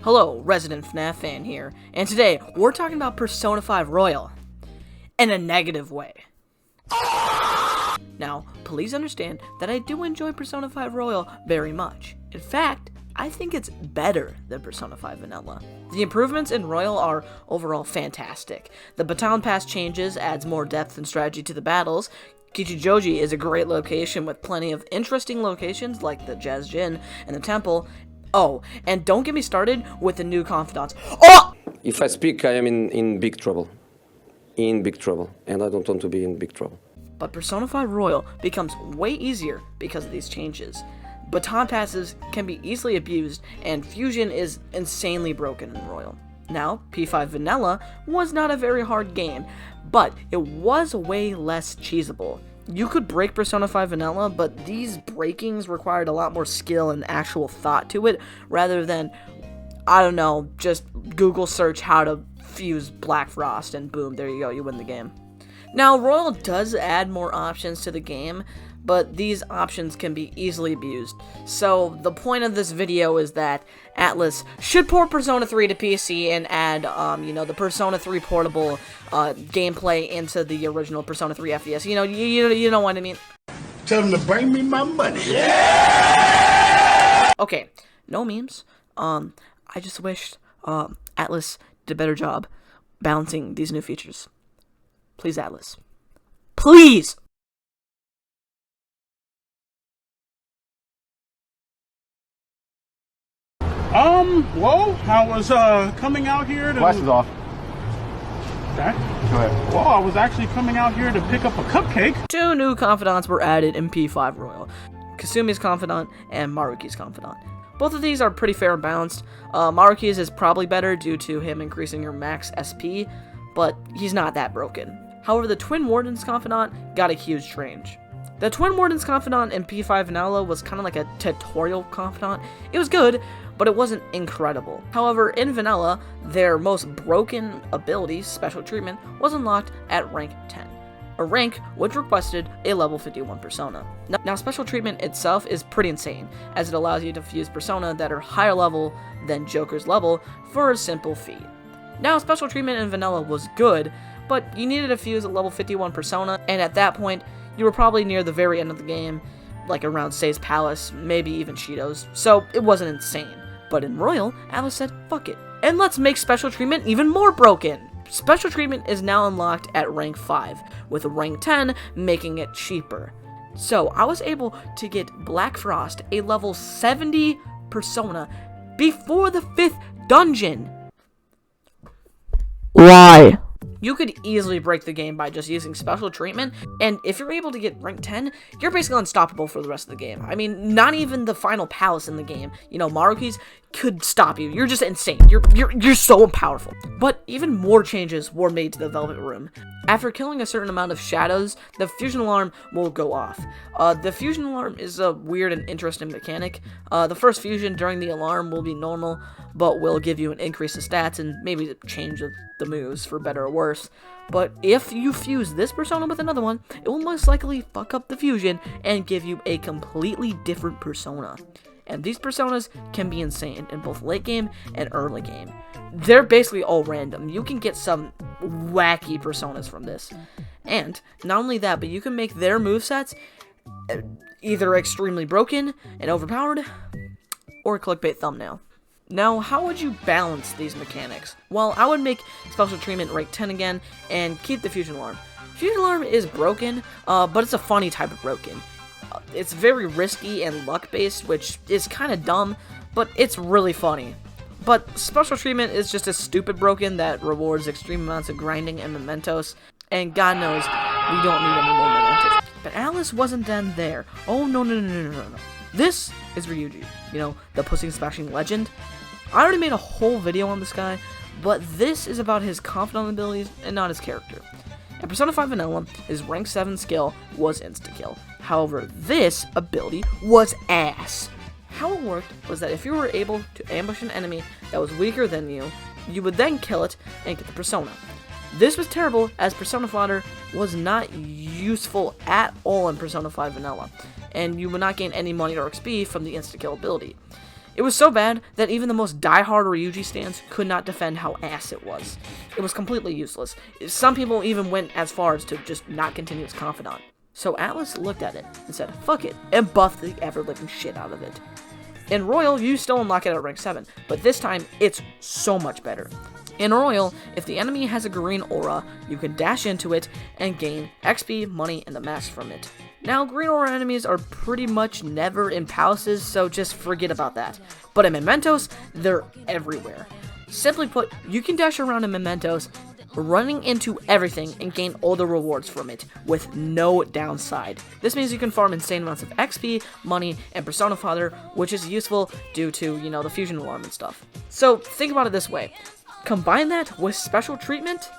Hello, resident FNAF fan here, and today we're talking about Persona 5 Royal in a negative way. Now, please understand that I do enjoy Persona 5 Royal very much. In fact, I think it's better than Persona 5 Vanilla. The improvements in Royal are overall fantastic. The Baton Pass changes adds more depth and strategy to the battles. Kichijoji is a great location with plenty of interesting locations like the Jazz Gin and the temple. Oh, and don't get me started with the new Confidant. Oh! If I speak, I am in big trouble. In big trouble. And I don't want to be in big trouble. But Persona 5 Royal becomes way easier because of these changes. Baton passes can be easily abused, and fusion is insanely broken in Royal. Now, P5 Vanilla was not a very hard game, but it was way less cheesable. You could break Persona 5 Vanilla, but these breakings required a lot more skill and actual thought to it, rather than, I don't know, just Google search how to fuse Black Frost, and boom, there you go, you win the game. Now, Royal does add more options to the game, but these options can be easily abused. So, the point of this video is that Atlus should port Persona 3 to PC and add, the Persona 3 portable gameplay into the original Persona 3 FPS. You know what I mean? Tell them to bring me my money. Yeah! Okay, no memes. I just wished Atlus did a better job balancing these new features. Please, Atlus. Please! Well, I was, coming out here to... Glasses off. Okay. Go ahead. Well, I was actually coming out here to pick up a cupcake. Two new Confidants were added in P5 Royal. Kasumi's Confidant and Maruki's Confidant. Both of these are pretty fair and balanced. Maruki's is probably better due to him increasing your max SP, but he's not that broken. However, the Twin Wardens Confidant got a huge range. The Twin Wardens Confidant in P5 Vanilla was kind of like a tutorial Confidant. It was good, but it wasn't incredible. However, in Vanilla, their most broken ability, Special Treatment, was unlocked at rank 10. A rank which requested a level 51 Persona. Now, Special Treatment itself is pretty insane, as it allows you to fuse Persona that are higher level than Joker's level for a simple fee. Now, Special Treatment in Vanilla was good, but you needed to fuse a level 51 Persona, and at that point, you were probably near the very end of the game, like around Sei's Palace, maybe even Shido's, so it wasn't insane. But in Royal, Atlus said, fuck it, and let's make Special Treatment even more broken! Special Treatment is now unlocked at rank 5, with rank 10 making it cheaper. So, I was able to get Black Frost, a level 70 Persona, before the 5th dungeon! Why? You could easily break the game by just using Special Treatment, and if you're able to get rank 10, you're basically unstoppable for the rest of the game. I mean, not even the final palace in the game, Maruki's, could stop you. You're just insane. You're so powerful. But even more changes were made to the Velvet Room. After killing a certain amount of shadows, the fusion alarm will go off. The fusion alarm is a weird and interesting mechanic. The first fusion during the alarm will be normal, but will give you an increase of stats and maybe a change of the moves for better or worse. But if you fuse this Persona with another one, it will most likely fuck up the fusion and give you a completely different Persona. And these Personas can be insane in both late game and early game. They're basically all random. You can get some wacky Personas from this. And not only that, but you can make their movesets either extremely broken and overpowered, or a clickbait thumbnail. Now, how would you balance these mechanics? Well, I would make Special Treatment rank 10 again, and keep the Fusion Alarm. Fusion Alarm is broken, but it's a funny type of broken. It's very risky and luck-based, which is kind of dumb, but it's really funny. But Special Treatment is just a stupid broken that rewards extreme amounts of grinding and mementos, and God knows, we don't need any more mementos. But Atlus wasn't done there. Oh, no. This is Ryuji, the pussy smashing legend. I already made a whole video on this guy, but this is about his Confidant abilities and not his character. In Persona 5 Vanilla, his rank 7 skill was insta-kill. However, this ability was ass. How it worked was that if you were able to ambush an enemy that was weaker than you, you would then kill it and get the Persona. This was terrible, as Persona Fodder was not useful at all in Persona 5 Vanilla, and you would not gain any money or XP from the insta-kill ability. It was so bad that even the most diehard Ryuji stans could not defend how ass it was. It was completely useless. Some people even went as far as to just not continue as Confidant. So Atlas looked at it and said, fuck it, and buffed the ever-living shit out of it. In Royal, you still unlock it at rank 7, but this time, it's so much better. In Royal, if the enemy has a green aura, you can dash into it and gain XP, money, and the max from it. Now, green aura enemies are pretty much never in palaces, so just forget about that. But in Mementos, they're everywhere. Simply put, you can dash around in Mementos, running into everything and gain all the rewards from it with no downside. This means you can farm insane amounts of XP, money, and Persona Fodder, which is useful due to, the fusion alarm and stuff. So think about it this way. Combine that with special treatment,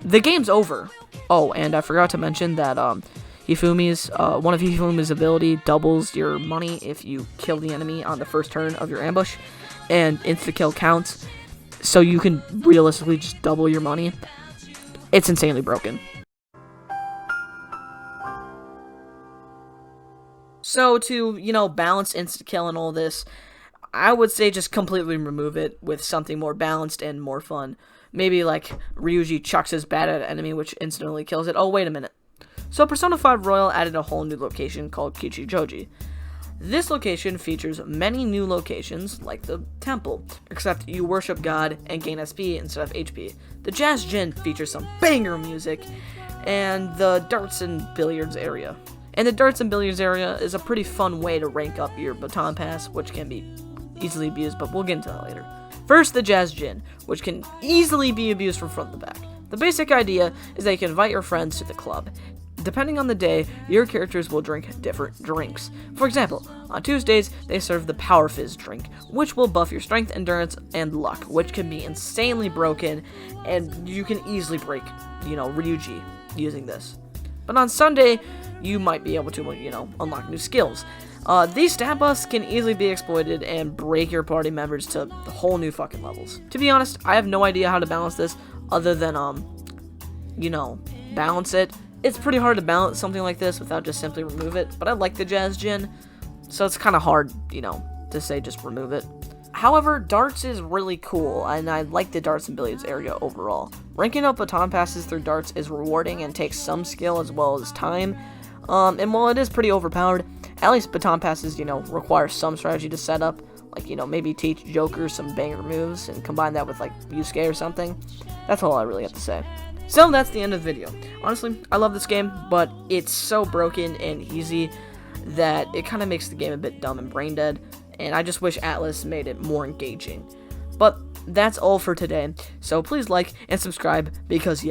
the game's over. Oh, and I forgot to mention that one of Hifumi's ability doubles your money if you kill the enemy on the first turn of your ambush, and insta-kill counts, so you can realistically just double your money. It's insanely broken. So to, balance insta-kill and all this, I would say just completely remove it with something more balanced and more fun. Maybe like Ryuji chucks his bat at an enemy which instantly kills it. Oh, wait a minute. So Persona 5 Royal added a whole new location called Kichijoji. This location features many new locations, like the temple, except you worship God and gain SP instead of HP. The Jazz Gym features some banger music, and the darts and billiards area. And the darts and billiards area is a pretty fun way to rank up your baton pass, which can be easily abused, but we'll get into that later. First, the Jazz Gym, which can easily be abused from front to back. The basic idea is that you can invite your friends to the club. Depending on the day, your characters will drink different drinks. For example, on Tuesdays, they serve the Power Fizz drink, which will buff your strength, endurance, and luck, which can be insanely broken, and you can easily break, Ryuji using this. But on Sunday, you might be able to, unlock new skills. These stat buffs can easily be exploited and break your party members to whole new fucking levels. To be honest, I have no idea how to balance this other than, balance it. It's pretty hard to balance something like this without just simply remove it, but I like the Jazz Gym, so it's kind of hard, to say just remove it. However, darts is really cool, and I like the darts and billiards area overall. Ranking up baton passes through darts is rewarding and takes some skill as well as time, and while it is pretty overpowered, at least baton passes, require some strategy to set up, like, maybe teach Joker some banger moves and combine that with, like, Yusuke or something. That's all I really have to say. So that's the end of the video. Honestly, I love this game, but it's so broken and easy that it kind of makes the game a bit dumb and brain dead, and I just wish Atlas made it more engaging. But that's all for today, so please like and subscribe because